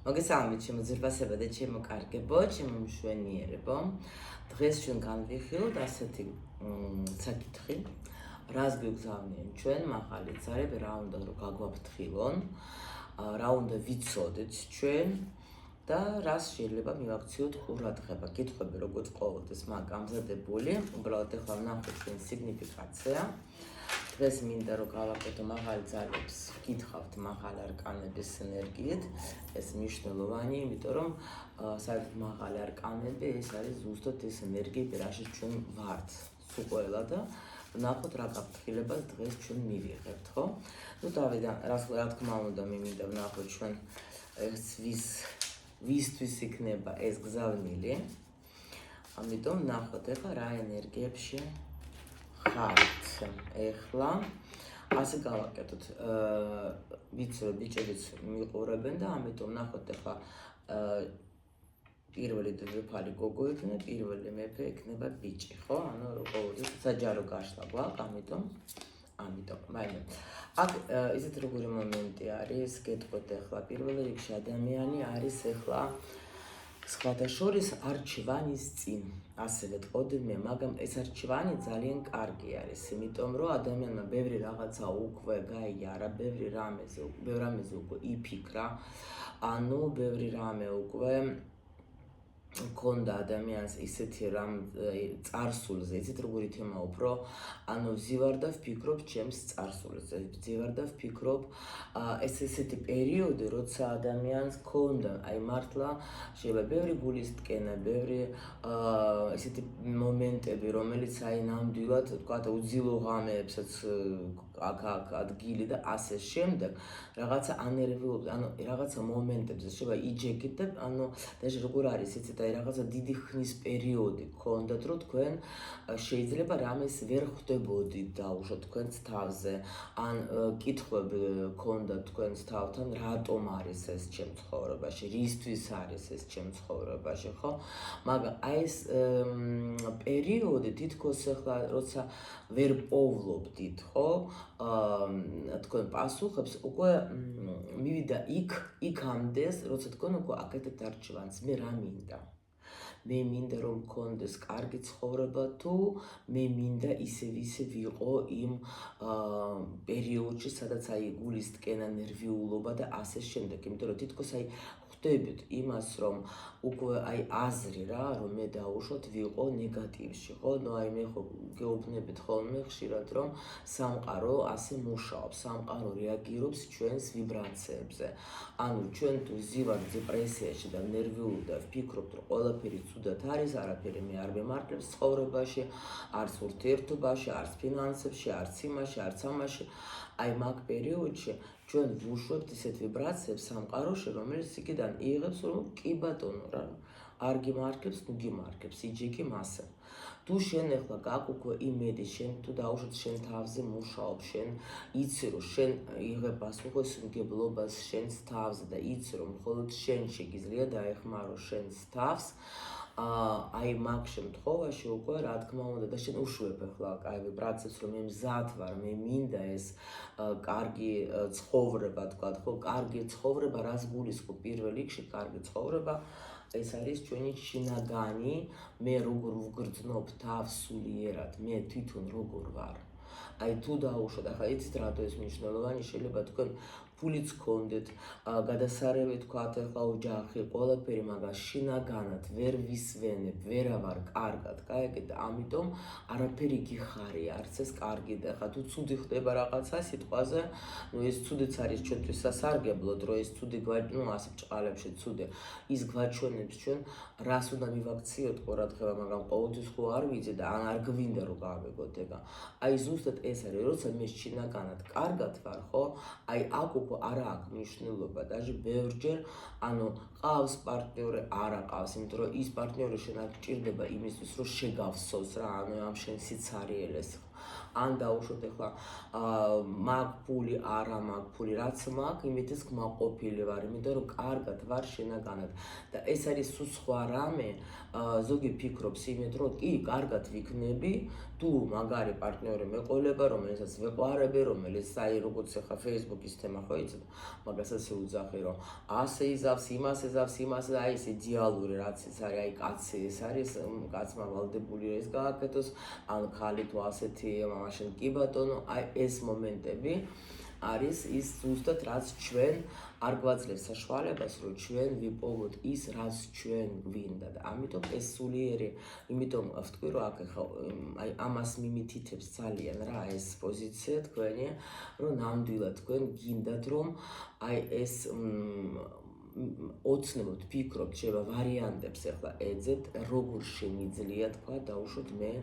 მოგესალმებით ჩემო ძირფასებო და ჩემო კარგებო, ჩემო მშვენიერებო. დღეს ჩვენ განვიხილოთ ასეთი საკითხი, რას გვიგზავნიან ჩვენ მაღალი ძარები, რა უნდა რომ გაგვაფრთხილონ, რა უნდა ვიცოდეთ ჩვენ და რას შეიძლება მივაქციოთ ყურადღება. კითხვები როგორც ყოველთვის მაგ გამზადებული, უბრალოდ ახლა ვნახოთ ჩვენ სიგნიფიკაცია. დღეს მინდა რომ გავაკეთო მაღალი ძალებს, გითხავთ მაღალი არკანების ენერგიით, ეს მნიშვნელოვანი, იმიტომ რომ საერთოდ მაღალი არკანები ეს არის ზუსტად ეს ენერგიები, რაშიც ჩვენ ვართ, სულ ყველა და ვნახოთ რა გაფრთხილებას დღეს ჩვენ მივიღებთ, ხო? ნუ დავიდან, რა თქმა უნდა, მე მინდა ვნახოთ ჩვენ ეს ვისთვის იქნება ეს გზავნილი. ამიტომ ვნახოთ ახლა რა ენერგიებში ხართ. ეხლა ასე გავაკეთოთ. ვიცი რომ ბიჭებიც მიყურებენ და ამიტომ ნახოთ ახლა პირველი დედოფალი გოგო იქნება, პირველი მეფე იქნება ბიჭი, ხო? ანუ ყოველთვის საჯარო გაშლა გვაქვს, ამიტომ, მაგრამ აქ ისეთ როგორი მომენტი არის, გეტყვით ახლა პირველ რიგში ადამიანი არის ახლა სხვათა შორის არჩევანის წინ, ასე ვეტყოდი მე, მაგრამ ეს არჩევანი ძალიან კარგი არის, იმიტომ რომ ადამიანმა ბევრი რაღაცა უკვე გაიარა, ბევრი რამეზე უკვე იფიქრა, ანუ ბევრი რამე უკვე ქონდა ადამიანს ისეთი რამ წარსულზე, იცით როგორი თემა უფრო, ანუ ვზივარ და ვფიქრობ ჩემს წარსულზე, ვზივარ და ვფიქრობ ეს ესეთი პერიოდი, როცა ადამიანს ქონდა, აი მართლა შეიძლება ბევრი გულის ტკენა, ბევრი ესეთი მომენტები, რომელიც აი ნამდვილად თქვა უძილო ღამეებსაც აქ ადგილი და ასე შემდეგ, რაღაცა ანერვიულობთ, ანუ რაღაცა მომენტებზე შეიძლება იჯეკით და ანუ დაჟე როგორ არის იცით აი რაღაცა დიდი ხნის პერიოდი გქონდათ რომ თქვენ შეიძლება რამეს ვერ ხვდებოდით დაუშვათ თქვენს თავზე ან კითხვები გქონდათ თქვენს თავთან რატომ არის ეს ჩემ ცხოვრებაში რისთვის არის ეს ჩემ ცხოვრებაში ხო მაგრამ აი ეს პერიოდი თითქოს ახლა როცა ვერ პოვლობდით ხო თქვენ პასუხებს უკვე მივიდა იქამდეს როცა თქვენ უკვე აკეთებთ არჩევანს მე რა მინდა მე მინდა რომ მქონდეს კარგი ცხოვრება თუ მე მინდა ისევ ვიყო იმ პერიოდში სადაც აი გულის ტკენა ნერვიულობა და ასე შემდეგ იმიტომ რომ თითქოს აი ხვდებით იმას რომ უკვე აი აზრი რა რომ მე დაუშვათ ვიყო ნეგატივში ხო ნუ აი მე ხო გეუბნებით ხოლმე ხშირად რომ სამყარო ასე მუშაობს სამყარო რეაგირობს ჩვენს ვიბრაციებზე ანუ ჩვენ თუ ვზივართ დეპრესიაში და ნერვიულ და ვფიქრობთ რომ ყველაფერი ცუდად არის არაფერი მე არ მემართლებს ცხოვრებაში არც ურთიერთობაში არც ფინანსებში არც იმაში არც ამაში აი მაგ პერიოდში ჩვენ ვუშვებთ ისეთ ვიბრაციებს სამყაროში რომელიც იქიდან იღებს რომ კი ბატონო რა არ გიმარკებს ნუ გიმარკებს იჯეკი მასე თუ შენ ახლა გაქვს უკვე იმედი შენ თუ დაუშვათ შენ თავზე მუშაობ შენ იცი რომ შენ იღებ პასუხისმგებლობას შენს თავზე და იცი რომ მხოლოდ შენ შეგიძლია დაეხმარო შენს თავს აი მაგ შემთხვევაში უკვე რა თქმა უნდა და შენ უშვებ ახლა აი ვიბრაციებს რომ მე მზად ვარ მე მინდა ეს კარგი ცხოვრება თქვა ხო კარგი ცხოვრება რას გულისხმობ პირველ რიგში კარგი ცხოვრება ეს არის ჩვენი შინაგანი მე როგორ ვგრძნობ თავს სულიერად მე თვითონ როგორ ვარ აი თუ დაუშვათ ახლა იცით რატო ეს მნიშვნელოვანი შეიძლება თქვენ ფულიც გქონდეთ გადასარევი თქვათ ახლა ოჯახი ყველაფერი მაგრამ შინაგანად ვერ ვისვენებ ვერავარ კარგად გაიგეთ და ამიტომ არაფერი გიხარია არც ეს კარგი და ახლა თუ ცუდი ხდება რაღაცა სიტყვაზე ნუ ეს ცუდიც არის ჩვენთვის სასარგებლოდ რომ ეს ცუდი ნუ ასე ბრჭყალებში ცუდი ის გვაჩვენებს ჩვენ რას უნდა მივაქციოთ ყურადღება მაგრამ ყოველთვის ხო არ ვიცი და არ გვინდა რომ გავიგოთ ეგა აი ზუსტად ეს არის როცა მე შინაგანად კარგად ვარ ხო აი აქ არა აქვს მნიშვნელობა დაჟე ბევრჯერ ანუ ყავს პარტნიორი არა ყავს იმიტომ რომ ის პარტნიორი შენ არ გჭირდება იმისთვის რომ შეგავსოს რა ანუ ამ შენ სიცარიელეს ან დაუშვოთ ახლა მაგ ფული, არა მაგ ფული, რაც მაგ, იმითაც გმაყოფილი ვარ, იმიტომ რომ კარგად ვარ შინაგანად და ეს არის სულ სხვა რამე, ზოგი ფიქრობს იმით, რომ კი, კარგად ვიქნები, თუ მაგარი პარტნიორი მეყოლება, რომელსაც ვეყვარები, რომელიც აი როგორც ახლა Facebook-ის თემა ხო იცით, მაგასაც უძახი რომ ასე იზავს, იმას ეზავს, იმას აი ეს იდეალური რაც ის არის, აი კაცი ეს არის, კაცმა ვალდებული ეს გააკეთოს, ან ხალი თუ ასეთი, მაშინ კი ბატონო, აი ეს მომენტები არის ის ზუსტად რაც ჩვენ არ გვაძლევს საშუალებას რომ ჩვენ ვიპოვოთ ის რაც ჩვენ გვინდა და ამიტომ ეს სულიერი იმიტომ ვთქვი რომ აქ ხა აი ამას მიმითითებს ძალიან რა ეს პოზიცია თქვენი რომ ნამდვილად თქვენ გინდათ რომ აი ეს ოცნებობთ ფიქრობთ შევა ვარიანტებს ახლა ეძებთ როგორ შემიძლია თქვა დაუშვოთ მე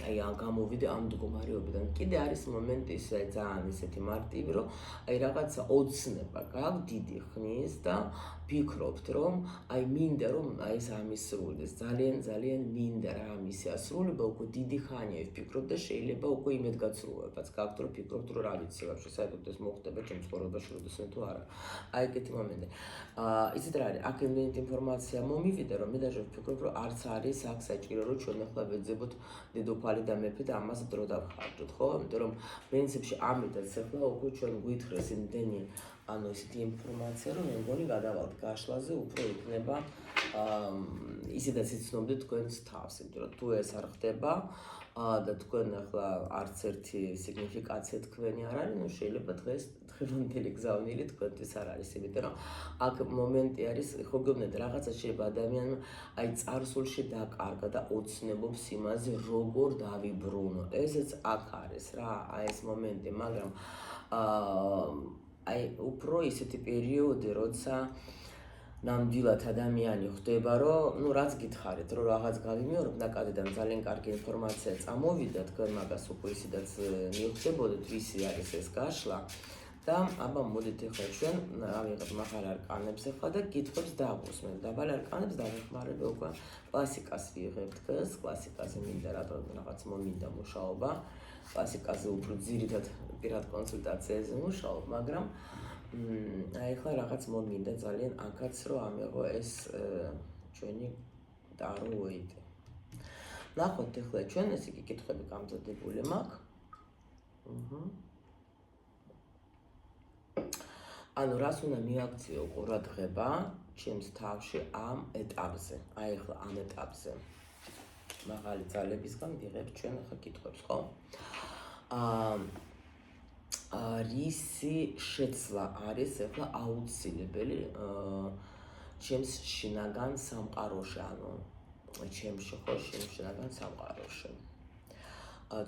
აი ამ გამოვიდე ამ მდგომარეობიდან კიდე არის მომენტი ისე ძალიან ისეთი მარტივი რომ აი რაღაცა ოცნება გაქვს დიდი ხნის და ფიქრობთ რომ აი მინდა რომ აი ეს ამისრულდეს ძალიან მინდა რა ამისი ასრულება უკვე დიდი ხანია ვფიქრობ და შეიძლება უკვე იმედგაცრუებაც გაქვთ რომ ფიქრობთ რომ რა ვიცი ვაფშე საერთოდ ეს მოხდება ჩემ ცხოვრებაში როდესაც თუ არა აი ეგეთი მომენტი იცით რა არის აქ იმენით ინფორმაცია მომივიდა რომ მე დაჟე ვფიქრობ რომ არც არის აქ საჭირო რომ ჩვენ ახლა ვეძებოთ დედოფალი და მეფე და ამას დრო დავხარჯოთ ხო იმიტომ რომ პრინციპში ამიტაც ახლა უკვე ჩვენ გვითხრეს იმდენი ანუ ისეთი ინფორმაცია რომ მე მგონი გადავალთ გაშლაზე უფრო იქნება ისედაც იცნობდეთ თქვენს თავს იმიტომ რომ თუ ეს არ ხდება და თქვენ ახლა არც ერთი სიგნიფიკაცია თქვენი არ არის ნუ შეიძლება დღევანდელი გზავნილი თქვენთვის არ არის იმიტომ რომ აქ მომენტი არის ხო გეუბნეთ რაღაცა შეიძლება ადამიანმა აი წარსულში დაკარგა და ოცნებობს იმაზე როგორ დავიბრუნო ესეც აქ არის რა აი ეს მომენტი მაგრამ აი უფრო ისეთი პერიოდი როცა ნამდვილად ადამიანი ხვდება რომ ნუ რაც გითხარით რომ რაღაც გავიმეორებ ნაკადიდან ძალიან კარგი ინფორმაცია წამოვიდა თქვენ მაგას უკვე ისედაც მიხვდებოდეთ ვისი არის ეს გაშლა და აბა მოდით ახლა ჩვენ ავიღებ მაღალ არკანებს ახლა და კითხვებს დავუსმენთ დაბალ არკანებს დავეხმარებ უკვე კლასიკას ვიღებთ დღეს კლასიკაზე მინდა რაღაც მომინდა მუშაობა კლასიკაზე უფრო ძირითად პირად კონსულტაციაზე მუშაობ მაგრამ აი ახლა რაღაც მომინდა ძალიან აქაც რომ ამეღო ეს ჩვენი ტარო ვეიდე. ნახოთ ახლა ჩვენ ეს იგი კითხვები გამზადებული მაქვს. ანუ რას უნდა მიაქციო ყურადღება ჩემს თავში ამ ეტაპზე. აი ახლა ამ ეტაპზე. მაღალი ძალებისგან ვიღებ ჩვენ ახლა კითხვებს, ხო? რისი შეცვლა არის ახლა აუცილებელი ჩემს შინაგან სამყაროში, ანუ ჩემში ხო შინაგან სამყაროში.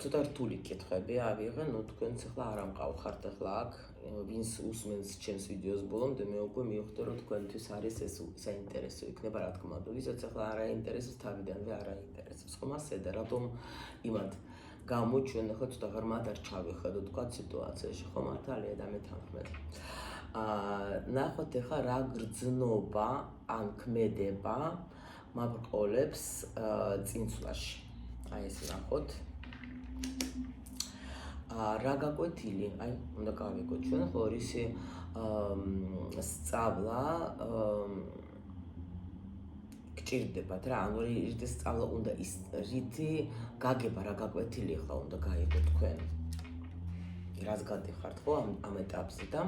ცოტა რთული კითხვები ავიღე, ნუ თქვენც ახლა არ ამყავხართ ახლა აქ, ვინც უსმენს ჩემს ვიდეოს ბოლომდე, მე უკვე მივხვდი რომ თქვენთვის არის ეს საინტერესო იქნება, რა თქმა უნდა, ვისაც ახლა არ აინტერესებს თავიდანვე არ აინტერესებს, ხო მასე და რატომ იმათ გამო ჩვენ ახლა ცოტა ღრმად არ ჩავიხედოთ თქვა სიტუაციაში, ხო მართალია და მეთანხმეთ. ნახოთ ახლა რა გრძნობა ან ქმედება მაბრყოლებს წინსვლაში. აი ეს ნახოთ. რა გაკვეთილი, აი უნდა გავიგოთ ჩვენ ხო რისი სწავლა გჭირდებათ რა, ანუ რითი სწავლა უნდა ის რითი გაგება რა გაკვეთილი ახლა უნდა გაიგოთ თქვენ. რას გადიხართ ხო ამ ეტაპზე და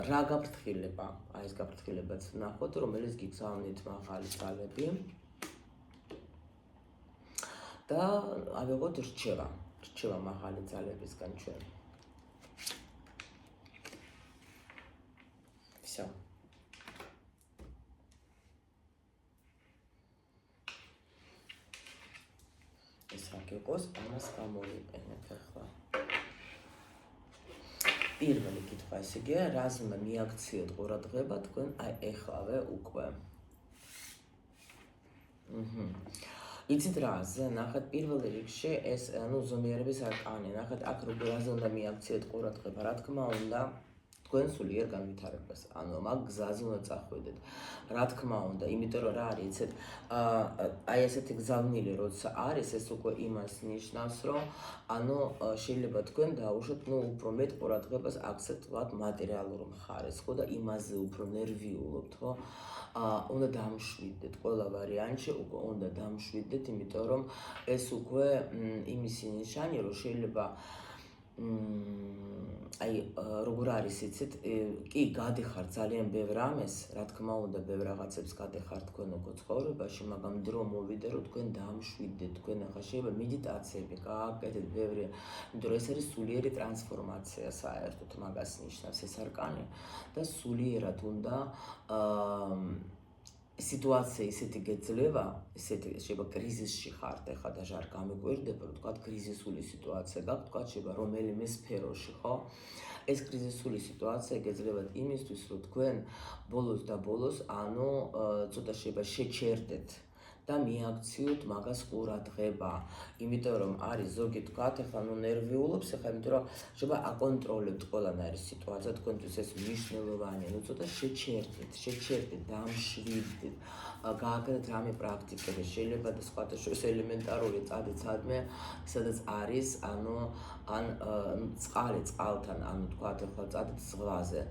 რა გაფრთხილება, აი ეს გაფრთხილებაც ნახოთ, რომელიც გიგზავნით მაღალი ძალები და ავიღოთ რჩევა მაღალი ძალებისგან ჩვენ. Всё. ეს აქ იყოს, ამას გამოვიყენებ ახლა. პირველი კითხვა ესე იგია, რას უნდა მიაქციოთ ყურადღება თქვენ აი ეხლავე უკვე. იცით რაზე, ნახეთ პირველ რიგში ეს ანუ ზომიერების არკანი, ნახეთ აქ როგორ რაზე უნდა მიაქციოთ ყურადღება, რა თქმა უნდა, თქვენ სულიერ განვითარებას. ანუ მაგ გზაზე უნდა წახვიდეთ. რა თქმა უნდა, იმიტომ რომ რა არის, იცით, აი ესეთი გზავნილი როცა არის, ეს უკვე იმას ნიშნავს, რომ ანუ შეიძლება თქვენ დაუშვათ, უფრო მეტ ყურადღებას აქცევთ ვთქვათ მატერიალურ მხარეს, ხო და იმაზე უფრო ნერვიულობთ, ხო? უნდა დამშვიდდეთ ყველა ვარიანტში, უკვე უნდა დამშვიდდეთ, იმიტომ რომ ეს უკვე იმისი ნიშანია, რომ შეიძლება აი როგორ არის იცით, კი გადიხართ ძალიან ბევრ ამეს, რა თქმა უნდა, ბევრ რაღაცებს გადიხართ თქვენ უკვე ცხოვრებაში, მაგრამ დრო მოვიდა, რომ თქვენ დამშვიდდეთ, თქვენ ახლა შეიძლება медиტაციები გააკეთეთ ბევრი, იმიტომ რომ ეს არის სულიერი ტრანსფორმაცია საერთოდ მაგას ნიშნავს ეს არკანი და სულიერად უნდა სიტუაცია ისეთი გეძლევა, ისეთი შეიძლება კრიზისში ხართ, ეხლა და ჟარ გამიკვირდება, რომ თქვა კრიზისული სიტუაცია გაქვთ, თქვა შეიძლება რომელიმე სფეროში, ხო? ეს კრიზისული სიტუაცია გეძლებათ იმისთვის, რომ თქვენ ბოლოს და ბოლოს, ანუ ცოტა შეიძლება შეჩერდეთ და მიაქციოთ მაგას ყურადღება, იმიტომ რომ არის ზოგი თქვათ, ეხლა ნერვიულობს, ეხლა იმიტომ რომ შეიძლება აკონტროლებთ ყველანაირი სიტუაცია, თქვენთვის ეს მნიშვნელოვანია, ცოტა შეჩერდეთ, დამშვიდდეთ, გააკეთეთ რამე პრაქტიკები, შეიძლება და სხვათა შორის ელემენტარული წადით სადმე, სადაც არის, ანუ ან წყალი წყალთან, ანუ თქვათ, ეხლა წადით ზღვაზე,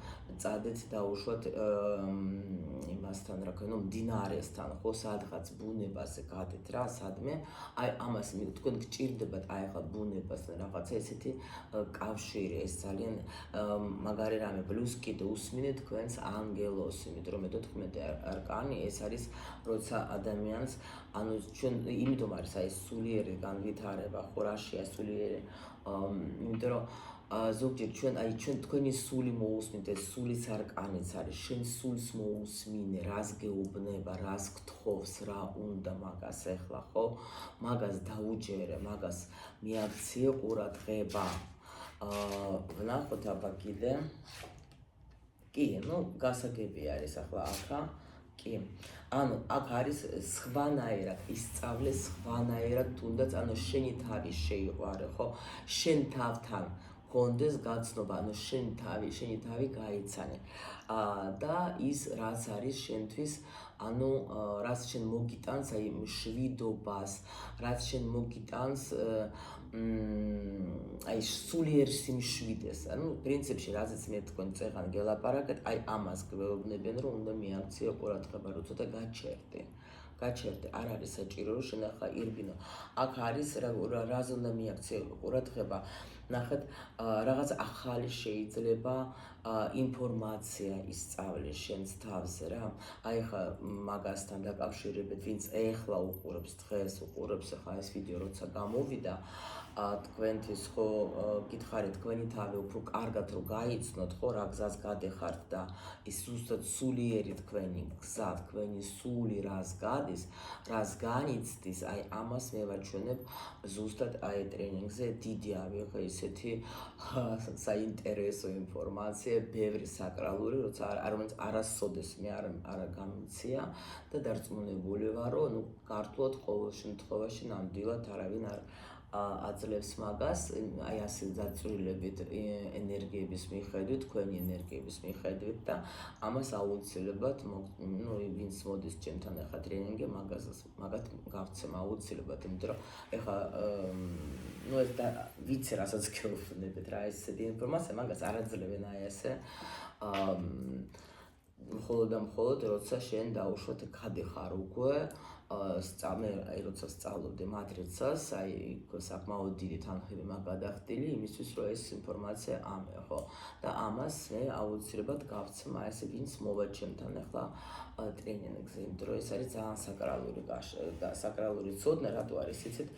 წადით დაუშვათ იმასთან, რა ქვია, მდინარესთან, ხო, სადღაც ბუნებაზე გადეთ რა, სადმე, აი ამას თქვენ გჭირდებათ აი ახლა ბუნებასთან რაღაცა ესეთი კავშირი, ეს ძალიან მაგარი რამე, პლუს კიდე უსმინეთ თქვენს ანგელოს, იმიტომ რომ 14 არკანი ეს არის, როცა ადამიანს, ანუ ჩვენ იმიტომ არის აი სულიერი განვითარება, ხო, რაშია სულიერი, იმიტომ რომ ზოგჯერ ჩვენ თქვენი სული მოусმინეთ, ეს სულის არკანიც არის, შენ სულს მოусმინე, რას გეუბნება, რას გთხოვს, რა უნდა მაგას ეხლა, ხო? მაგას დაუჯერე, მაგას მიაქციე ყურადღება. ვნახოთ აბა კიდე. კი, გასაგები არის ახლა ახა. კი. ანუ აქ არის სხვანაირად ისწავლე, სხვანაირად თუნდაც, ანუ შენი თავი შეიყვარე, ხო? შენ თავთან კონდეს გაცნობა, ანუ შენი თავი გაიცანე. და ის რაც არის შენთვის, ანუ რაც შენ მოგიტანს აი მშვიდობას, რაც შენ მოგიტანს აი სულიერ სიმშვიდეს, ანუ პრინციპში რაზეც მე თქვენ წეღან გელაპარაკეთ, აი ამას გვეუბნებიან, რომ უნდა მიაქციო ყურადღება, რომ ცოტა გაჩერდე, არ არის საჭირო, რომ შენ ახლა ირბინო. აქ არის რაზე უნდა მიაქციო ყურადღება, ნახეთ, რაღაც ახალი შეიძლება ინფორმაცია ისწავლე შენს თავზე რა. აი ხა მაგასთან დაკავშირებით, ვინც ეხლა უყურებს, დღეს უყურებს, ხა ეს ვიდეო როცა გამოვიდა, თქვენთვის ხო გითხარით, თქვენი თავი უფრო კარგად რო გაიცნოთ, ხო, რა გზას გადეხართ და ის ზუსტად სულიერი თქვენი გზა, თქვენი სული რას გადის, რას განიცდის, აი ამას მე ვაჩვენებ ზუსტად აი ტრენინგზე, დიდი ავიღე ისეთი საინტერესო ინფორმაცია, ბევრი საკრალური, როცა რომელიც არასოდეს მე არ გამიცია და დარწმუნებული ვარ, რომ ქართულად ყოველ შემთხვევაში ნამდვილად არავინ არ აძლევს მაგას, აი ასე დაწვრილებით ენერგიების მიხედვით, თქვენი ენერგიების მიხედვით და ამას აუცილებლად, ვინც მოდის ჩემთან ახლა ტრენინგზე, მაგათ გავცემ აუცილებლად, იმიტომ რომ ახლა ეს და ვიცი რასაც გეუბნებით რა, ესეთი ინფორმაცია მაგას არ აძლევენ აი ესე. მხოლოდ და მხოლოდ როცა შენ დაუშვათ გადიხარ უკვე მე როცა სწავლობდი მატრიცას, აი საკმაოდ დიდი თანხები მაქვს გადახდილი იმისთვის, რომ ეს ინფორმაცია ამე, ხო? და ამას მე აუცილებლად გავცემ აი ესე ვინც მოვა ჩემთან ახლა ტრენინგზე, იმიტომ რომ ეს არის ძალიან საკრალური ცოდნა, რატო არის იცით,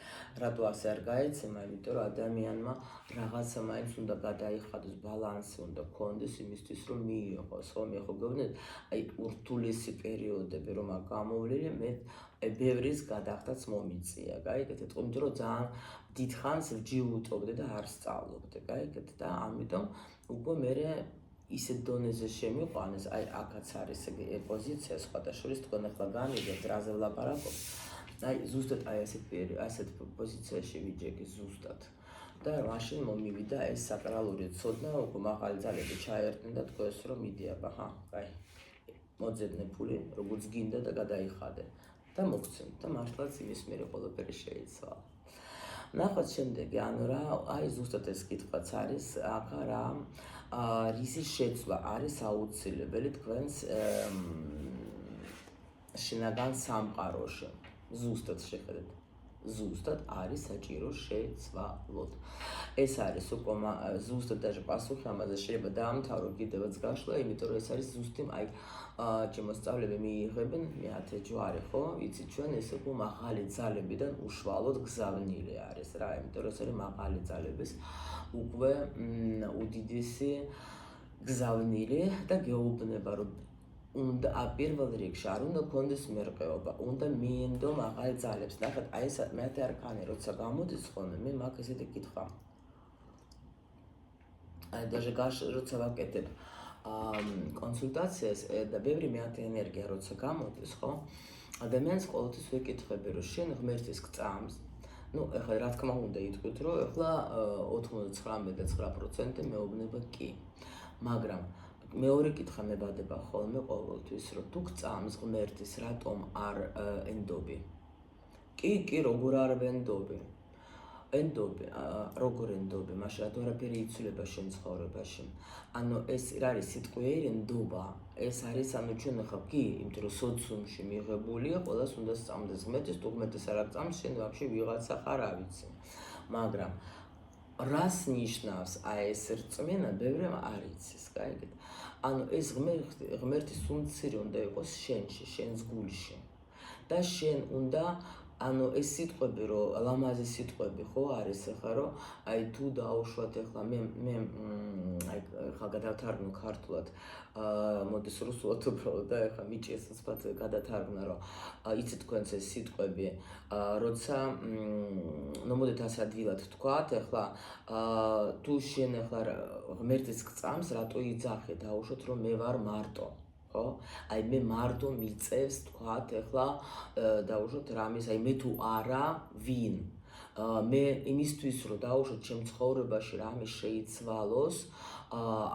რატო ასე არ გაეცემა, იმიტომ რომ ადამიანმა რაღაცა მაინც უნდა გადაიხადოს, ბალანსი უნდა გქონდეს იმისთვის, რომ მიიღოს, ხო? მე ხო გეუბნებით, აი ურთულესი პერიოდები რომ აქვს გამოვლილი, მე ბევრის გადახდაც მომიწია, გაიგეთ, იმიტომ რომ ძალიან დიდხანს ვჯიუტობდი და არ სწავლობდი, გაიგეთ, და ამიტომ უკვე მე ისეთ დონეზე შემიყვანეს, აი აქაც არის პოზიცია, სხვათა შორის თქვენ ახლა განიგებთ, რაზე ვლაპარაკობ, აი ზუსტად აი ასეთ პოზიციაში ვიჯექი ზუსტად და მაშინ მომივიდა ეს საკრალური ცოდნა, უკვე მაღალი ძალები ჩაერდნენ და თქვეს რომ მიდი აბა, კაი. მოძებნე ფული, როგორც გინდა და გადაიხადე და მოგცემ და მართლაც იმის მერე ყველაფერი შეიცვალა. ნახოთ შემდეგი, ანუ რა, აი ზუსტად ეს კითხვაც არის, ახლა რა რისის შეცვლა არის აუცილებელი თქვენს შინაგან სამყაროში. ზუსტად შეხედეთ. ზუსტად არის საჭირო შეცვალოთ. ეს არის უკვე ზუსტად და პასუხი ამაზე შეიძლება დაამთავრო კიდევაც გაშლა, იმიტომ რომ ეს არის ზუსტი აი ჩემოსწავლები მიიღებენ მე-10 ჯვარი, ხო? ვიცით ჩვენ ეს უკვე მაღალი ძალებიდან უშუალოდ გზავნილი არის რა, იმიტომ რომ ეს არის მაღალი ძალების უკვე უდიდესი გზავნილი და გეუბნება რომ უნდა პირველ რიგში არ უნდა გქონდეს მერყეობა, უნდა მიენდო მაღალი ძალებს. ნახეთ, აი ეს მე-10 არქანი როცა გამოდის ხოლმე, მე მაგ ესეთი კითხვა. აი даже როცა ვაკეთებ კონსულტაციას და ბევრი მე-10 ენერგია როცა გამოდის, ხო? ადამიანს ყოველთვის ვეკითხები, რომ შენ ღმერთის გწამს. ნუ ეხლა რა თქმა უნდა ითქვით, რომ ეხლა 99% მეუბნება კი. მაგრამ მეორე კითხვა მებადება ხოლმე ყოველთვის, რომ თუ გწამს ღმერთის, რატომ არ ენდობი? კი, როგორ არ ვენდობი? ენდობი, როგორ ენდობი? მაშინ რატო არაფერი იცვლება შენ ცხოვრებაში? ანუ ეს რა არის სიტყვიერი ენდობა? ეს არის ანუ ჩვენ ახლა კი, იმიტომ რომ სოციუმში მიღებულია, ყველას უნდა სწამდეს ღმერთის, თუ ღმერთის არ გწამს, შენ ვაფშე ვიღაცა ხარ, არ ვიცი. მაგრამ რას ნიშნავს აი ეს რწმენა, ბევრემ არ იცის, გაიგეთ? ანუ ეს ღმერთის უმცირე უნდა იყოს შენში, შენს გულში. და შენ უნდა ანუ ეს სიტყვები რომ ლამაზი სიტყვები ხო არის ახლა რომ აი თუ დაუშვათ ახლა მე აი ახლა გადავთარგმნო ქართულად მოდის რუსულად უბრალოდ და ახლა მიჭირს ვთქვათ გადათარგმნა რომ იცით თქვენს ეს სიტყვები როცა ნუ მოდით ასე ადვილად ვთქვათ ახლა თუ შენ ახლა ღმერთის გწამს რატო იძახე დაუშვათ რომ მე ვარ მარტო აი მე მარტო მიწევს თქვათ ახლა დაუშვათ რამის აი მე თუ არა ვინ მე იმისთვის რომ დაუშვათ ჩემ ცხოვრებაში რამე შეიცვალოს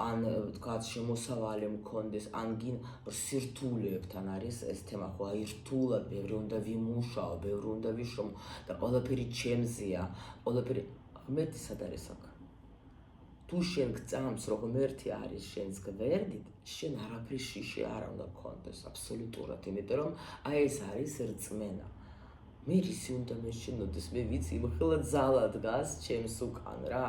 ან თქვათ შემოსავალი მქონდეს ან გინ სირთულეებთან არის ეს თემა ხო აი რთულად ბევრი უნდა ვიმუშაო ბევრი უნდა ვიშრომო და ყველაფერი ჩემზეა ყველაფერი ღმერთი სად არის აქ თუ შენ გწამს რომ ღმერთი არის შენს გვერდით შენ არაფერი შიში არ უნდა გქონდეს აბსოლუტურად იმიტომ რომ აი ეს არის რწმენა მე რისი უნდა მეშინოდეს მე ვიცი იმხელა ძალა დგას ჩემს უკან რა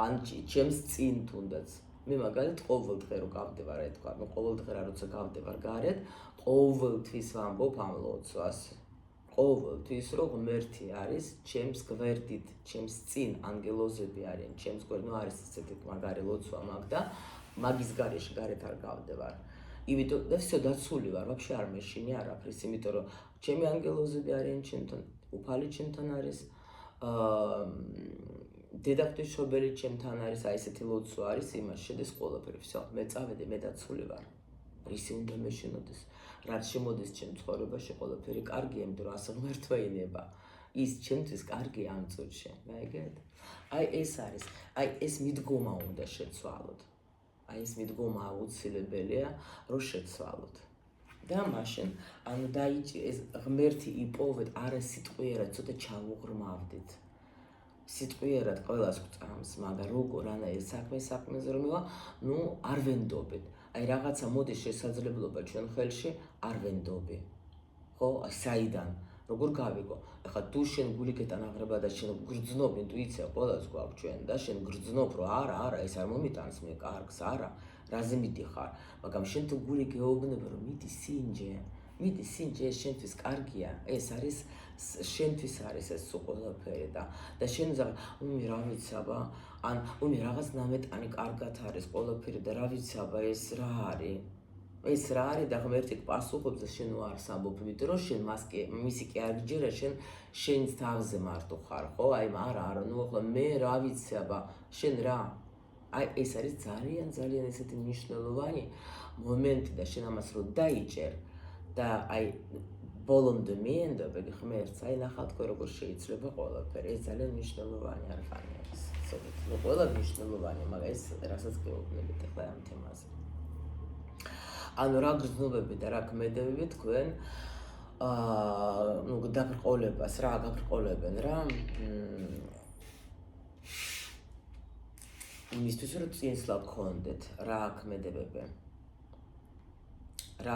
ან ჩემს წინ თუნდაც მე მაგალითად ყოველდღე რო გავდევარ რა თქვა მე ყოველდღე რა როცა გავდევარ გარეთ ყოველთვის ვამბობ ამ ლოცვას ყოველთვის რომ ღმერთი არის ჩემს გვერდით ჩემს წინ ანგელოზები არიან ჩემს გვერდით ნუ არის ესეთი მაგარი ლოცვა მაგ და მაგის გარეშე გარეთ არ გავდევარ იმიტომ და всё დაცული ვარ ვაფშე არ მეშინი არაფრის იმიტომ რომ ჩემი ანგელოზები არიან ჩემთან უფალი ჩემთან არის დედაღვთისმშობელი ჩემთან არის აი ესეთი ლოცვა არის იმას შედეს ყველაფერი всё მე წავედი მე დაცული ვარ რისი უნდა მეშინოდეს რაც შემოდის ჩემ ცხოვრებაში ყველაფერი კარგია იმიტომ რომ ასე ღმერთმა ინება ის ჩემთვის კარგია ამ წუთში გაიგეთ აი ეს არის აი ეს მიდგომა უნდა შეცვალოთ აი ეს მიდგომა აუცილებელია რომ შეცვალოთ და მაშინ ანუ ეს ღმერთი იპოვეთ არა სიტყვიერად ცოტა ჩავუღრმავდით სიტყვიერად ყველას გვწამს მაგრამ როგორ ანა ეს საქმეზე რომ მივა ნუ არ ვენდობთ აი რაღაცა მოდის შესაძლებლობა ჩვენ ხელში არ ვენდობი ხო საიდან როგორ გავიგო ახლა თუ შენ გული გეტანაღრება და შენ გრძნობ ინტუიცია ყველას გვაქვს ჩვენ და შენ გრძნობ რომ არა ეს არ მომიტანს მე კარგს არა რაზე მიდიხარ მაგრამ შენ თუ გული გეუბნება რომ მიდი სინჯე ეს შენთვის კარგია ეს არის შენთვის არის ეს ყველაფერი და შენ უმი რა ვიცი აბა ან უმი რაღაც ნამეტანი კარგად არის ყველაფერი და რა ვიცი აბა ეს რა არის და ღმერთი პასუხობს და შენ უარს ამბობ იმიტომ რომ შენ მისი კი არ გიჯერა შენ შენს თავზე მარტო ხარ ხო აი არა ნუ ახლა მე რა ვიცი აბა შენ რა აი ეს არის ძალიან ესეთი მნიშვნელოვანი მომენტი და შენ ამას რო დაიჭერ და აი ბოლომდე მიენდობ ღმერთს აი ნახავთ როგორ შეიძლება ყველაფერი ეს ძალიან მნიშვნელოვანი არხანი არის გახსოვთ. ნუ ყველა მნიშვნელოვანი, მაგრამ ეს რასაც გეუბნებით ახლა ამ თემაზე. ანუ რა გრძნობები და რა ქმედებები თქვენ ნუ დაბრყოლებას რა გაბრყოლებენ რა იმისთვის რომ წინსვლა გქონდეთ რა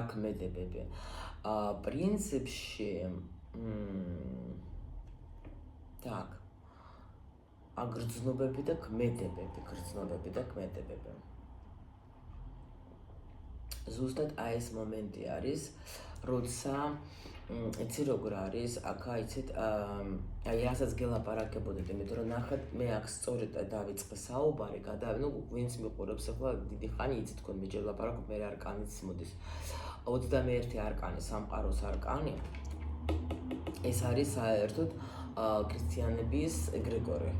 ქმედებები პრინციპში так აგრძნობები და ქმედებები ზუსტად აი ეს მომენტი არის როცა იცი როგორ არის აქა იცით აი რასაც გელაპარაკებოდეთ იმიტომ რომ ნახეთ მე აქ სწორედ დავიწყე საუბარი ნუ ვინც მიყურებს ახლა დიდი ხანი იცით თქვენ მე ჯერ ლაპარაკობ მე არკანიც მოდის 21 არკანი სამყაროს არკანი ეს არის საერთოდ ქრისტიანების ეგრეგორი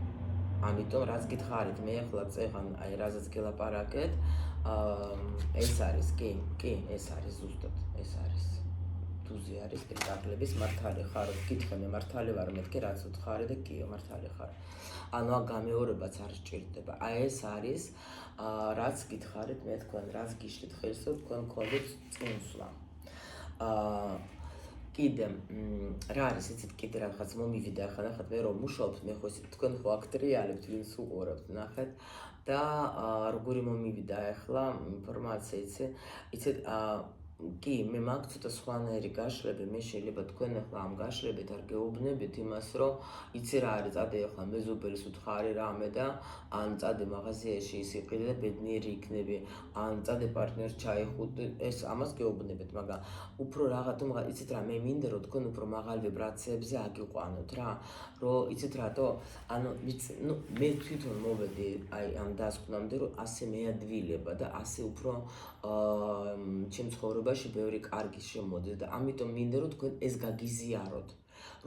ამიტომ რაც გითხარით მე ახლა წეღან აი რაზეც გელაპარაკეთ ეს არის კი ეს არის ზუსტად ეს არის თუზი არის პენტაკლების მართალი ხარ გითხე მე მართალი ვარ მეთქე რაც უთხარი და კიო მართალი ხარ ანუ აქ გამეორებაც არ სჭირდება აი ეს არის რაც გითხარით მე თქვენ რაც გიშლით ხელს რომ თქვენ გქონდეთ წინსვლა კიდე რა არის იცით კიდე რაღაც მომივიდა ახლა ნახეთ მე რომ მუშაობთ მე ხო ისე თქვენ ხო აქ ტრიალებთ ვინც უყურებთ ნახეთ და როგორი მომივიდა ახლა ინფორმაცია იცით კი მე მაქვს ცოტა სხვანაირი გაშლები მე შეიძლება თქვენ ახლა ამ გაშლებით არ გეუბნებით იმას რომ იცი რა არის წადე ახლა მეზობელის უთხარი რამე და ან წადე მაღაზიაში ის იყიდე და ბედნიერი იქნები ან წადე პარტნიორს ჩაიხუტე ეს ამას გეუბნებით მაგრამ უფრო რაღაცა იცით რა მე მინდა რომ თქვენ უფრო მაღალ ვიბრაციებზე აგიყვანოთ რა რომ იცით რატო ანუ ნუ მე თვითონ მოვედი აი ამ დასკვნამდე რომ ასე მეადვილება და ასე უფრო ჩემ ცხოვრებაში ბევრი კარგი შემოდის და ამიტომ მინდა რომ თქვენ ეს გაგიზიაროთ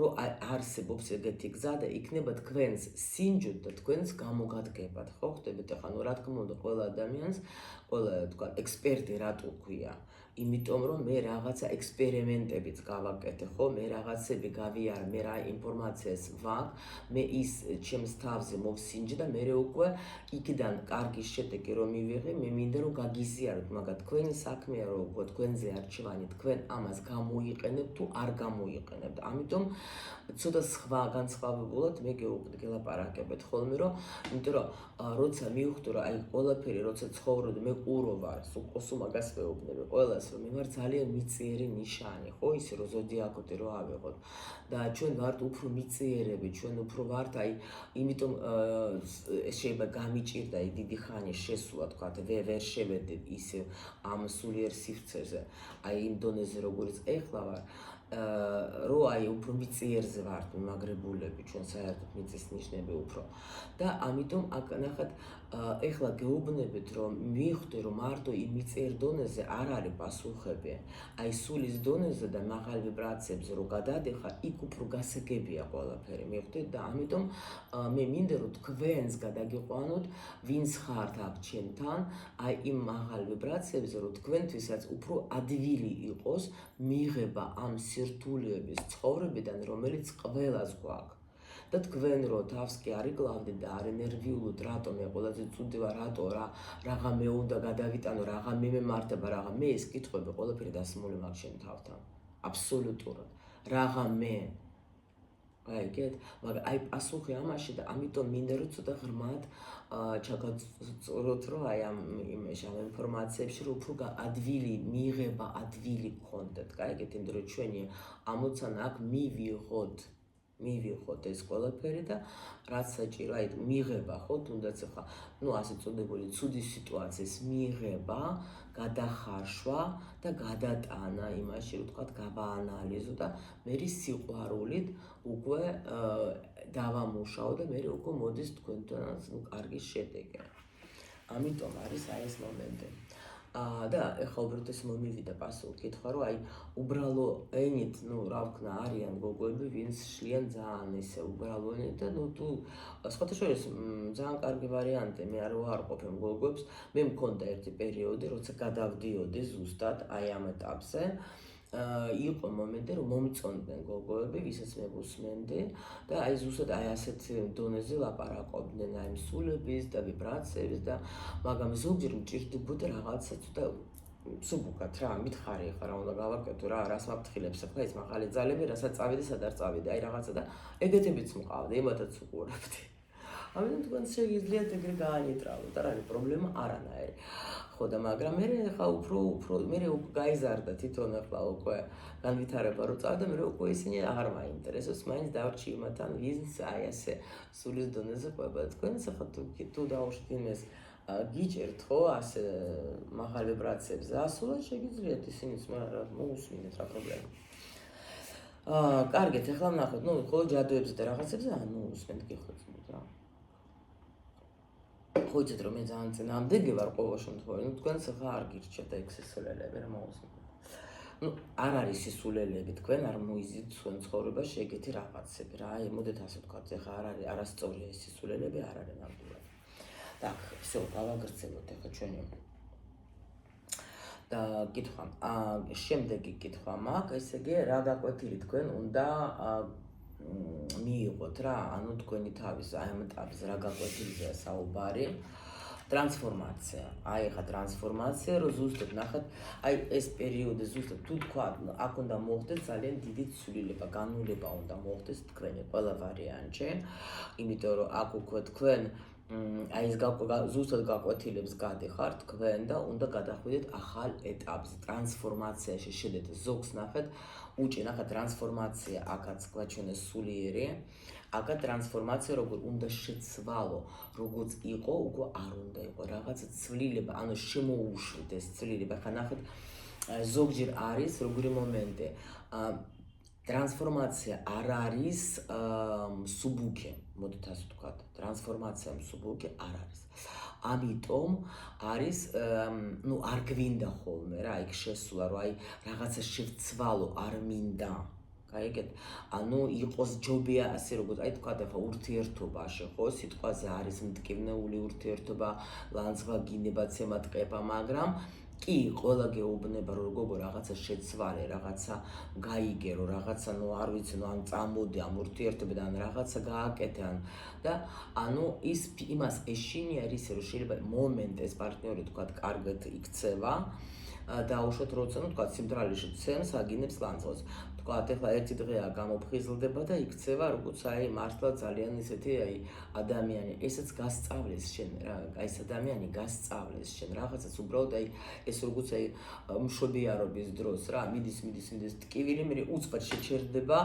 რომ არსებობს ეგეთი გზა და იქნება თქვენს სინჯოთ და თქვენს გამოგადგებათ ხო ხდებით ახლა ნუ რა თქმა უნდა ყველა ადამიანს ყველა თქვა ექსპერტი რატო ქვია იმიტომ რომ მე რაღაცა ექსპერიმენტებიც გავაკეთე ხო მე რაღაცები გავიარე მე რა ინფორმაციას ვაქვს მე ის ჩემს თავზე მოვსინჯე და მე უკვე იქიდან კარგი შედეგი რომ მივიღე მე მინდა რომ გაგიზიაროთ მაგრამ თქვენი საქმეა რომ უკვე თქვენზე არჩევანი თქვენ ამას გამოიყენებთ თუ არ გამოიყენებთ ამიტომ ცოტა სხვა განსხვავებულად მე გელაპარაკებთ ხოლმე რომ იმიტომ რომ როცა მივხვდი რომ აი ყველაფერი როცა ცხოვრობდი მე ყურო ვარ სულ მაგას ვეუბნები ყველას რომ მე ვარ ძალიან მიწიერი ნიშანი ხო ისე რომ ზოდიაკოთი რო ავიღოთ და ჩვენ ვართ უფრო მიწიერები ჩვენ უფრო ვართ აი იმიტომ შეიძლება გამიჭირდა დიდი ხანი შესულა თქვა ვერ შევედი ისე ამ სულიერ სივრცეზე აი იმ დონეზე როგორც ეხლა ვარ რო აი უფრო მიწიერზე ვართ მიმაგრებულები ჩვენ საერთოდ მიწის ნიშნები უფრო და ამიტომ აქ ნახეთ ეხლა გეუბნებით რომ მივხვდი რომ მარტო იმ მიწიერ დონეზე არ არის პასუხები აი სულის დონეზე და მაღალ ვიბრაციებზე რო გადადიხარ იქ უფრო გასაგებია ყველაფერი მივხვდი და ამიტომ მე მინდა რომ თქვენს გადაგიყვანოთ ვინც ხართ აქ ჩემთან აი იმ მაღალ ვიბრაციებზე რომ თქვენთვისაც უფრო ადვილი იყოს მიღება ამ სირთულეების ცხოვრებიდან რომელიც ყველას გვაქვს და თქვენ რო თავს კი არ იკლავდით და არ ენერგიულოთ რატომ მე ყველაზე ცუდი ვარ რატო რაღა მე უნდა გადავიტანო რაღა მე მემართება რაღა მე ეს კითხვები ყველაფერი დასმული მაქვს შენ თავთან აბსოლუტურად რაღაცა მე აიგეთ მაგრამ აი პასუხი ამაში და ამიტომ მინდა რომ ცოტა ღრმად ჩაგაწუროთ რომ აი ამ ინფორმაციებში რომ უფრო ადვილი მიღება ადვილი გქონდეთ გაიგეთ იმიტომ რომ ჩვენი ამოცანა აქ მივიღოთ ეს ყველაფერი და რაც საჭირო აი მიღება ხო თუნდაც ახლა ნუ ასე წოდებული ცუდი სიტუაციის მიღება გადახარშვა და გადატანა იმაში რომ თქვა გავაანალიზო და მე სიყვარულით უკვე დავამუშაო და მე უკვე მოდის თქვენთანაც ნუ კარგი შედეგი ამიტომ არის აი ეს მომენტი და ეხლა უბრალოდ ეს მომივიდა პასუხი კითხვა რომ აი უბრალო ენით ნუ რა ვქნა არიან გოგოები ვინც შლიან ძალიან ესე უბრალო ენით და ნუ თუ სხვათა შორის ძალიან კარგი ვარიანტი მე არ ვარყოფ ამ გოგოებს მე მქონდა ერთი პერიოდი როცა გადავდიოდი ზუსტად აი ამ ეტაპზე იყო მომენტი, რომ მომწონდნენ გოგოები, ვისაც მე ვუსმენდი და აი ზუსტად აი ასეთ დონეზე ლაპარაკობდნენ აი მსულების და ვიბრაციების და მაგრამ ზოგჯერ მჭირდებოდა რაღაცა ცოტა სუბუქად რა, მითხარი ხარ რა უნდა გავაკეთო რა, რას მაფრთხილებს ახლა ეს მაღალი ძალები, რასაც წავიდე, სადაც წავიდე, აი რაღაცა და ეგეთებიც მყავდა, იმათაც უყურებდი. ამიტომ თქვენ შეგიძლიათ ეგრე გაანიტრალოთ, არ არის პრობლემა არანაირი. ხო და მაგრამ მე ხა უფრო მე გაიზარდა თვითონ ახლა უკვე განვითარება რო წავდა, მე უკვე ისინი აღარ მაინტერესებს, მაინც დავრჩი იმათთან, ვინც აი ასე სულის დონეზე ყვება. თქვენს ახლა თუ დაუშვით იმეს გიჭერთ ხო ასე მაღალ ვიბრაციებზე ასულად შეგიძლიათ ისინიც მოусმინეთ რა პრობლემა. კარგით, ახლა ვნახოთ, ნუ ხო ჯადოებზე და რაღაცებზე ანუ უსმენთ გიხოცნით რა. ხო იცით რომ მე ძალიან წინააღმდეგი ვარ ყოველ შემთხვევაში, ნუ თქვენს ახლა არ გირჩეთ და ექსესულელები რა მოусმინეთ. ნუ არ არის სისულელები, თქვენ არ მოიზიდთ თქვენ ცხოვრებაში ეგეთი რაღაცები რა, აი მოდით ასე ვთქვათ, ახლა არ არის არასწორია ეს სისულელები არ არის ნამდვილად. Так, всё, გავაგრძელოთ ახლა ჩვენი და კითხვა. შემდეგი კითხვა მაქვს, ესე იგი, რა გაკვეთილი თქვენ უნდა მიიღოთ რა, ანუ თქვენი თავის აი ამ ეტაპზე რა გაკვეთილია საუბარი. ტრანსფორმაცია. აი ხა ტრანსფორმაცია, რო ზუსტად ნახეთ, აი ეს პერიოდი ზუსტად თუ თქვა, აქ უნდა მოხდეს ძალიან დიდი ცვლილება, განულება უნდა მოხდეს თქვენი ყველა ვარიანტში, იმიტომ რომ აქ უკვე თქვენ აი ეს ზუსტად გაკვეთილებს გადიხართ თქვენ და უნდა გადახვიდეთ ახალ ეტაპზე, ტრანსფორმაციაში შედეთ ზოგს ნახეთ, უჭი ნახეთ ტრანსფორმაცია აქაც გვაჩვენეს სულიერი, აქა ტრანსფორმაცია როგორ უნდა შეცვალო, როგორც იყო, უკვე არ უნდა იყო, რაღაცა ცვლილება, ანუ შემოუშვით ეს ცვლილება, ხა ნახეთ ზოგჯერ არის როგორი მომენტი, ტრანსფორმაცია არ არის სუბუქე, მოდით ასე ვთქვათ, ტრანსფორმაცია სუბუქე არ არის. ამიტომ არის, ნუ არ გვინდა ხოლმე რა, იქ შესვლა, რომ აი რაღაცა შევცვალო არ მინდა. გაიგეთ? ანუ იყოს ჯობია ასე როგორც აი თქვა და ხო ურთიერთობაში, ხო, სიტყვაზე არის მტკივნეული ურთიერთობა, ლანძღვა-გინებაც ემატყება, მაგრამ კი, ყველა გეუბნება, რომ გოგო რაღაცა შეცვალე, რაღაცა გაიგერო, რაღაცა ნუ არ ვიცი, ნუ ან წამოდი ამ ურთიერთობიდან, რაღაცა გააკეთე ან და ანუ ის იმას ეშინია ისე, რომ შეიძლება მომენტ ეს პარტნიორი თქვა კარგად იქცევა და უშოთ როცა ნუ თქვა სიმდრალეში ცემს, აგინებს ლანძღოს. თქვათ ახლა ერთი დღეა გამოფხიზლდება და იქცევა როგორც აი მართლა ძალიან ისეთი აი ადამიანი ესეც გასწავლეს შენ რა აი ეს ადამიანი გასწავლეს შენ რაღაცას უბრალოდ აი ეს როგორც აი მშობიარობის დროს რა მიდის ტკივილი მე უცბად შეჩერდება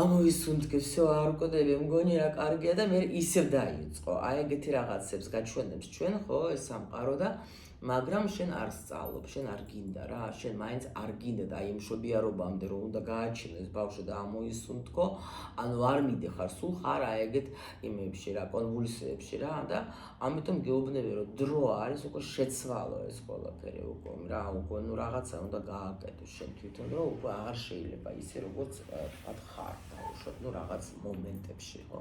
ამოისუნთქე всё არ ვკოდები მგონი რა კარგია და მე ისევ დაიწყო აი ეგეთი რაღაცებს გაჩვენებს ჩვენ ხო ეს სამყარო და მაგრამ შენ არ სწავლობ, შენ არ გინდა რა, შენ მაინც არ გინდა და აი მშობიარობამდე რომ უნდა გააჩინოს ბავშვი და ამოისუნთქო, ანუ არ მიდიხარ, სულ ხარ აი ეგეთ იმებში რა, კონვულსიებში რა და ამიტომ გეუბნები რომ დრო არის უკვე შეცვალო ეს ყველაფერი უკვე რა, უკვე ნუ რაღაცა უნდა გააკეთო შენ თვითონ რომ უკვე აღარ შეიძლება ისე როგორც თქვათ ხარ დაუშვათ, ნუ რაღაც მომენტებში, ხო?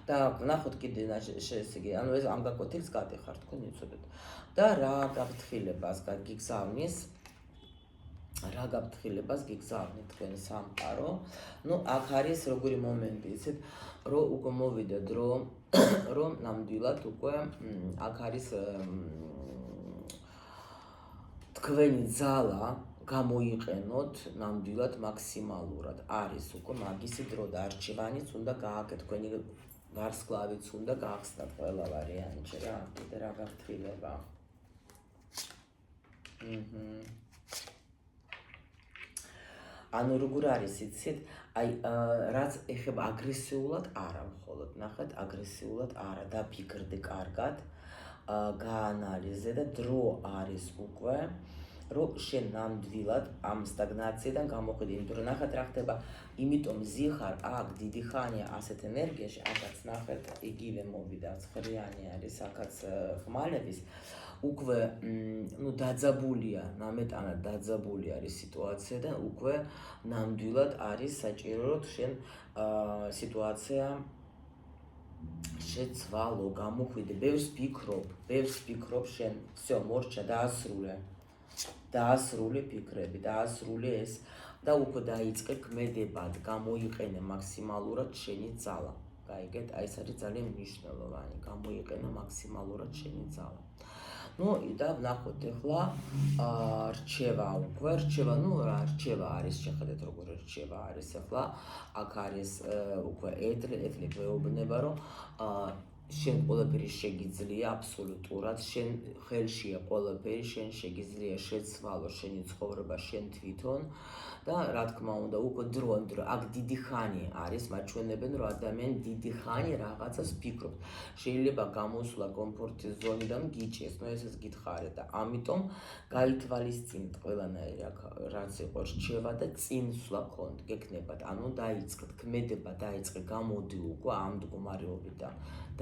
და ნახოთ კიდე ესე იგი, ანუ ეს ამ გაკვეთილს გადიხართ თქვენ იცოდეთ. და რა გაფრთხილებას გიგზავნით თქვენ სამყარო. ნუ აქ არის როგორი მომენტი, იცით, რომ უკვე მოვიდა დრო, რომ ნამდვილად უკვე აქ არის თქვენი ძალა გამოიყენოთ ნამდვილად მაქსიმალურად. არის უკვე მაგისი დრო და არჩევანიც უნდა გააკეთოთ თქვენი ვარსკვლავიც უნდა გაახსნათ ყველა ვარიანტში რა, კიდე რა გაფრთხილება. ანუ როგორ არის იცით, აი რაც ეხება აგრესიულად არა მხოლოდ, ნახეთ, აგრესიულად არა, დაფიქრდე კარგად, გაანალიზე და დრო არის უკვე, რომ შენ ნამდვილად ამ სტაგნაციიდან გამოხვიდე, იმიტომ რომ ნახეთ რა ხდება, იმიტომ ზიხარ აქ დიდი ხანია ასეთ ენერგიაში, აქაც ნახეთ, იგივე მოვიდა, ცხრიანი არის, აქაც ხმალების უკვე ნუ დაძაბულია, ნამეტანად დაძაბული არის სიტუაცია და უკვე ნამდვილად არის საჭირო რომ შენ სიტუაცია შეცვალო, გამოხვიდე, ბევრს ფიქრობ შენ, всё, მორჩა დაასრულე. დაასრულე ფიქრები, დაასრულე ეს და უკვე დაიწყე ქმედებად, გამოიყენე მაქსიმალურად შენი ძალა. გაიგეთ, აი ეს არის ძალიან მნიშვნელოვანი, გამოიყენე მაქსიმალურად შენი ძალა. ნუ და ვნახოთ ახლა რჩევა უკვე, რჩევა, ნუ რა რჩევა არის, შეხედეთ როგორი რჩევა არის ახლა, აქ არის უკვე ეთლი გვეუბნება, რომ შენ ყველაფერი შეგიძლია აბსოლუტურად, შენ ხელშია ყველაფერი, შენ შეგიძლია შეცვალო შენი ცხოვრება შენ თვითონ და რა თქმა უნდა უკვე დრო აქ დიდი ხანი არის მაჩვენებენ რომ ადამიანი დიდი ხანი რაღაცას ფიქრობს შეიძლება გამოსვლა კომფორტის ზონიდან გიჭირს ნუ ესეც გითხარით და ამიტომ გაითვალისწინეთ ყველანაირი რაც იყო რჩევა და წინსვლა გქონდ გეკნებათ ანუ დაიწყეთ ქმედება დაიწყე გამოდი უკვე ამ მდგომარეობიდან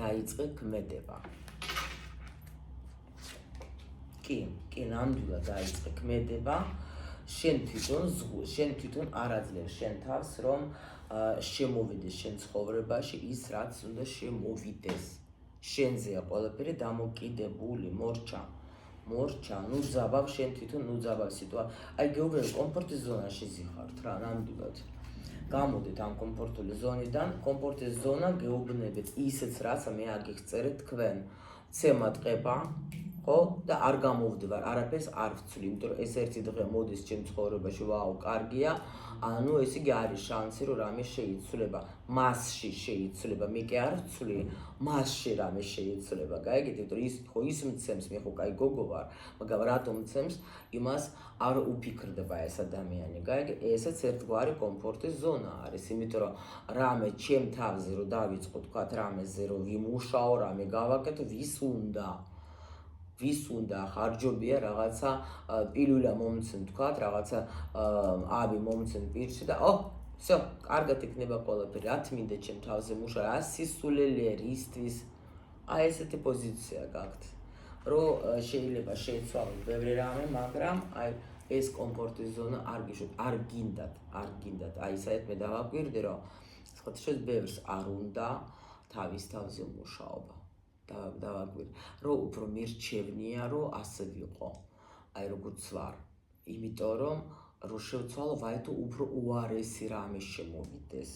დაიწყე ქმედება კი ნამდვილად დაიწყე ქმედება შენ თვითონ არ აძლევს შენ თავს რომ შემოვიდეს შენ ცხოვრებაში ის რაც უნდა შემოვიდეს შენზეა ყველაფერი დამოკიდებული მორჩა ნუ ზაბავ შენ თვითონ ნუ ზაბავ სიტუაცია აი გეუბნები კომფორტის ზონაში ზიხართ რა ნამდვილად გამოდით ამ კომფორტული ზონიდან კომფორტის ზონა გეუბნებით ისეც რაც მე აგიხწერეთ თქვენ ცემატყება ხო და არ გამოვდივარ არაფერს არ ვცვლი იმიტომ რომ ეს ერთი დღე მოდის ჩემ ცხოვრებაში ვაუ კარგია ანუ ეს იგი არის შანსი რომ რამე შეიცვლება მასში შეიცვლება მე კი არ ვცვლი მასში რამე შეიცვლება გაიგეთ იმიტომ რომ ის ხო ის მცემს მე ხო კაი გოგო ვარ მაგრამ რატომ მცემს იმას არ უფიქრდება ეს ადამიანი გაიგეთ ესეც ერთგვარი კომფორტის ზონა არის იმიტომ რომ რამე ჩემ თავზე რომ დავიწყო თქვა რამეზე რომ ვიმუშაო რამე გავაკეთო ვის უნდა ხარჯობია რაღაცა პილულა მომცენ თქვათ რაღაცა აბი მომცენ პირში და всё კარგად იქნება ყველაფერი რა თმინდა ჩემ თავზე მუშა რა სისულელია რისთვის აი ესეთი პოზიცია გაქვთ რომ შეიძლება შეიცვალოს ბევრი რამე მაგრამ აი ეს კომფორტის ზონა არ გინდათ აი საერთოდ მე დავაკვირდი რომ სხვათაშორის ბევრს არ უნდა თავის თავზე მუშაობა დავაკვირდი რომ უფრო მირჩევნია რომ ასე ვიყო აი როგორც ვარ იმიტომ რომ შევცვალო ვაი თუ უფრო უარესი რამე შემოვიდეს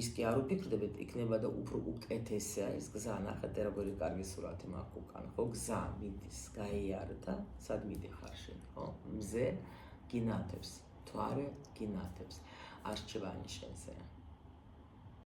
ის კი არ უფიქრდებით იქნება და უფრო უკეთესია ეს გზა ნახეთ როგორი კარგი სურათი მაქვს უკან ხო გზა მიდის გაიარე და სად მიდიხარ შენ ხო მზე გინათებს თუ არა გინათებს არჩევანი შენზე